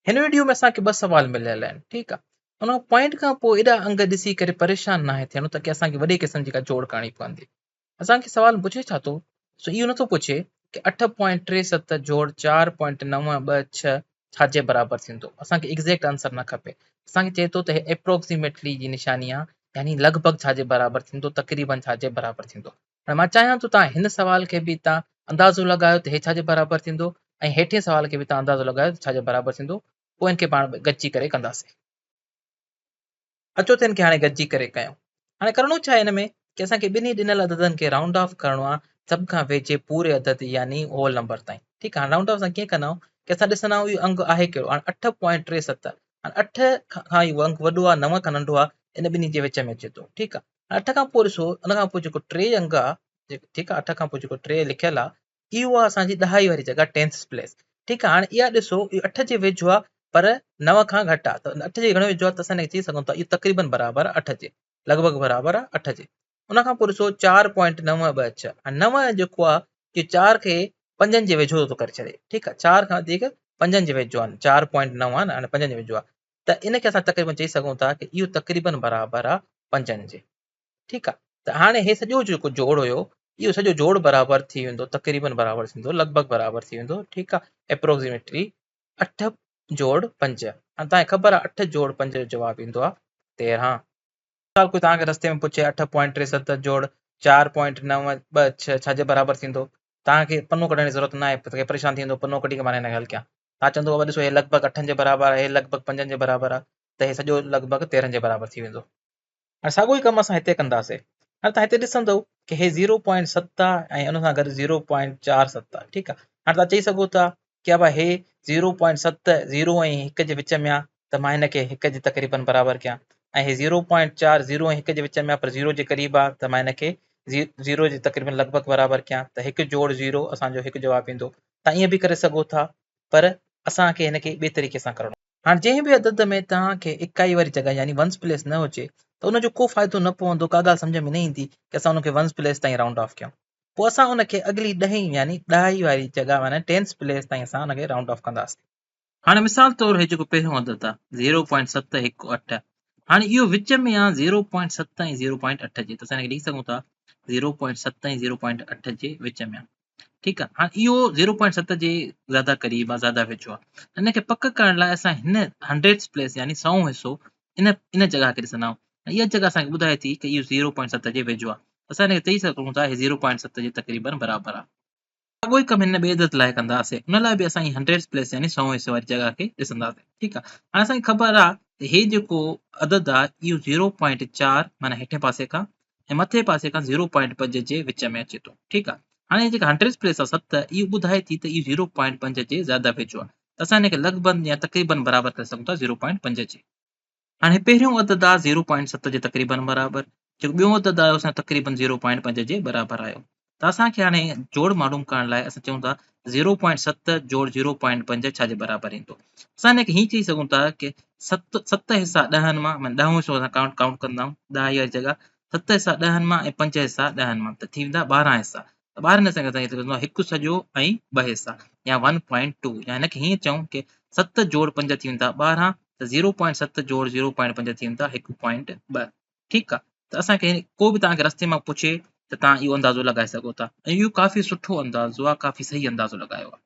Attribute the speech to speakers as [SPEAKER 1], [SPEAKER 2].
[SPEAKER 1] हिन वीडियो में असांखे 2 सवाल मिलियल आहिनि, ठीकु आहे। उन पॉइंट खां पोइ एॾा अंग ॾिसी करे परेशान नाहे थियणो त की असांखे वॾे क़िस्म जी का जोड़ करणी पवंदी। असांखे सवाल पुछे छा थो, सो इहो नथो पुछे कि 8.37 जोड़ 4.926 छाजे बराबरि थींदो। असांखे एग्ज़ैक्ट आंसर न खपे। असांखे चए थो त एप्रोक्सीमेटली जी निशानी आहे, यानी लॻभॻि छाजे बराबरि थींदो, तक़रीबन छाजे बराबरि थींदो। हाणे मां चाहियां थो तव्हां हिन सवाल खे बि तव्हां अंदाज़ो लॻायो त हे छाजे बराबरि थींदो, ऐं हेठिएं सवाल खे बि तव्हां अंदाज़ो लॻायो त छाजे बराबरि थींदो। पोइ इनखे पाण गॾिजी करे कंदासीं। अचो त इनखे हाणे गॾिजी करे कयूं। हाणे करणो छा आहे हिन में कि असांखे ॿिन्ही ॾिनल अददनि खे राउंड ऑफ करणो आहे सभ खां वेझे पूरे अदद यानी होल नंबर ताईं। ठीकु आहे। हाणे राउंड ऑफ असां कीअं कंदा आहियूं कि असां ॾिसंदा आहियूं इहो अंग आहे कहिड़ो। हाणे 8.67, हाणे 8 खां इहो अंग वॾो आहे, 9 खां नंढो आहे, इन ॿिन्ही जे विच में अचे थो। ठीकु आहे। हाणे 8 खां पोइ ॾिसो, उन खां पोइ जेको 3 अंग आहे, ठीकु आहे, 8 खां पोइ जेको 3 लिखियल आहे, इहो आहे असांजी ॾहाई वारी जॻह, 10th प्लेस। ठीकु आहे। हाणे इहा ॾिसो, इहो 8 जे वेझो आहे पर 9 खां घटि आहे, त 8 जे घणे वेझो आहे त असां हिनखे चई सघूं था इहो तक़रीबन बराबरि आहे 8 जे, लॻभॻि बराबरि आहे 8 जे। उन खां पोइ ॾिसो 4.926, ऐं 9 जेको आहे इहो 4 खे 5 जे वेझो थो करे छॾे। ठीकु आहे। 4 खां वधीक 5 जे वेझो आहे, 4.9 आहे न, हाणे 5 जे वेझो आहे, त इनखे असां तक़रीबन चई सघूं था कि इहो तक़रीबन बराबरि आहे 5 जे। ठीकु आहे। त हाणे हे सॼो जेको जोड़ हुयो, इहो सॼो जोड़ बराबरि थी वेंदो, तक़रीबन बराबरि थींदो, लॻभॻि बराबरि थी वेंदो। ठीकु आहे। एप्रोक्सीमेटली 8 जोड़ 5। हाणे तव्हांखे ख़बर आहे 8 जोड़ 5 जो जवाबु ईंदो आहे 13। साल कोई तव्हांखे रस्ते में पुछे 8.67 जोड़ 4.926 छाजे बराबरि थींदो, तव्हांखे पनो कढण जी ज़रूरत न आहे, परेशान थी वेंदो पनो कढी करे मां हिनखे हल कयां। तव्हां चवंदो ॾिसो हे लॻभॻि 8 जे बराबरि आहे, हे लॻभॻि 5 जे बराबरि आहे, त हे सॼो लॻभॻि 13 जे बराबरि थी वेंदो। हाणे साॻियो ई कमु असां हिते कंदासीं। हाणे तव्हां हिते ॾिसंदव कि हे 0.7 ऐं उन सां गॾु 0.47। ठीकु आहे। हाणे तव्हां चई सघो था कि अब हे 0.7 0 ऐं 1 जे विच में आहे, त मां हिनखे 1 जे तक़रीबन बराबरि कयां, ऐं हे 0.4 0 ऐं 1 जे विच में आहे पर 0 जे क़रीब आहे, त मां हिनखे 0 जे तक़रीबन लॻभॻि बराबरि कयां, त 1 जोड़ 0 असांजो 1 जवाबु ईंदो। तव्हां ईअं बि करे सघो था, पर असांखे हिनखे ॿिए तरीक़े सां करणो। हाणे जंहिं बि अदद में तव्हांखे इकाई वारी जॻह यानी वंस प्लेस न हुजे, त उनजो को फ़ाइदो न पवंदो, का ॻाल्हि सम्झ में न ईंदी कि असां उनखे वंस प्लेस ताईं राउंड ऑफ कयूं। पोइ असां उनखे अॻिली ॾहीं यानी ॾहाई वारी जॻह माना 10th प्लेस ताईं असां उनखे राउंड ऑफ कंदासीं। हाणे मिसाल तौरु हे जेको पहिरियों अदद आहे 0.718, हाणे इहो विच में आहे 0.7 ऐं 0.8 जे, त असां हिनखे ॾेई सघूं था 0.7 ऐं 0.8 जे विच में आहे। ठीकु आहे। हाणे इहो 0.7 जे ज़्यादा क़रीब आहे, ज़्यादा वेझो आहे। हिनखे पक करण लाइ असां हिन 100th प्लेस यानी 100 हिसो इन जॻह खे ॾिसंदा आहियूं। इहा जॻह असांखे ॿुधाए थी कि इहो 0.7 जे वेझो आहे, असां हिनखे चई सघूं था हे 0.7 जे तक़रीबन बराबरि आहे। साॻियो ई कमु हिन ॿिए अदद लाइ कंदासीं। उन लाइ बि असां 100th प्लेस यानी 100 हिसे वारी जॻह खे ॾिसंदासीं। ठीकु आहे। हाणे असांखे ख़बर आहे त हे जेको अदद आहे इहो 0.4 माना हेठे पासे खां ऐं मथे पासे खां 0.5 जे विच में अचे थो। ठीकु आहे। हाणे जेका 100th प्लेस आहे 7, इहो ॿुधाए थी त इहो 0.5 जे ज़्यादा वेझो आहे, त असां हिनखे लॻभॻि या तक़रीबन बराबरि करे सघूं था 0.5 जे। हाणे पहिरियों अदद आहे 0.7 जे तक़रीबन बराबरि, जेको ॿियों अदद आहे असां तक़रीबन 0.5 जे बराबरि आयो। त असांखे हाणे जोड़ मालूम करण लाइ असां चऊं था 0.7 जोड़ 0.5 छाजे बराबरि ईंदो। असां हिनखे हीअं चई सघूं था कि 7 हिसा 10 मां, माना 10 हिसो असां काउंट कंदा आहियूं, 10 वारी जॻह 7 हिसा 10 मां ऐं 5 हिसा 10 मां, त थी वेंदा 12 हिसा। त 12 हिसनि खे असां हिकु सॼो ऐं 2 हिसा या 1.2, या हिनखे हीअं चऊं कि 7 जोड़ 5 थी वेंदा 12, त 0.7 जोड़ 0.5 थी वेंदा 1.2। ठीकु आहे। त असांखे को बि तव्हांखे रस्ते मां पुछे त तव्हां इहो अंदाज़ो लॻाए सघो था, ऐं इहो काफ़ी सुठो अंदाज़ो आहे, काफ़ी सही अंदाज़ो लॻायो आहे।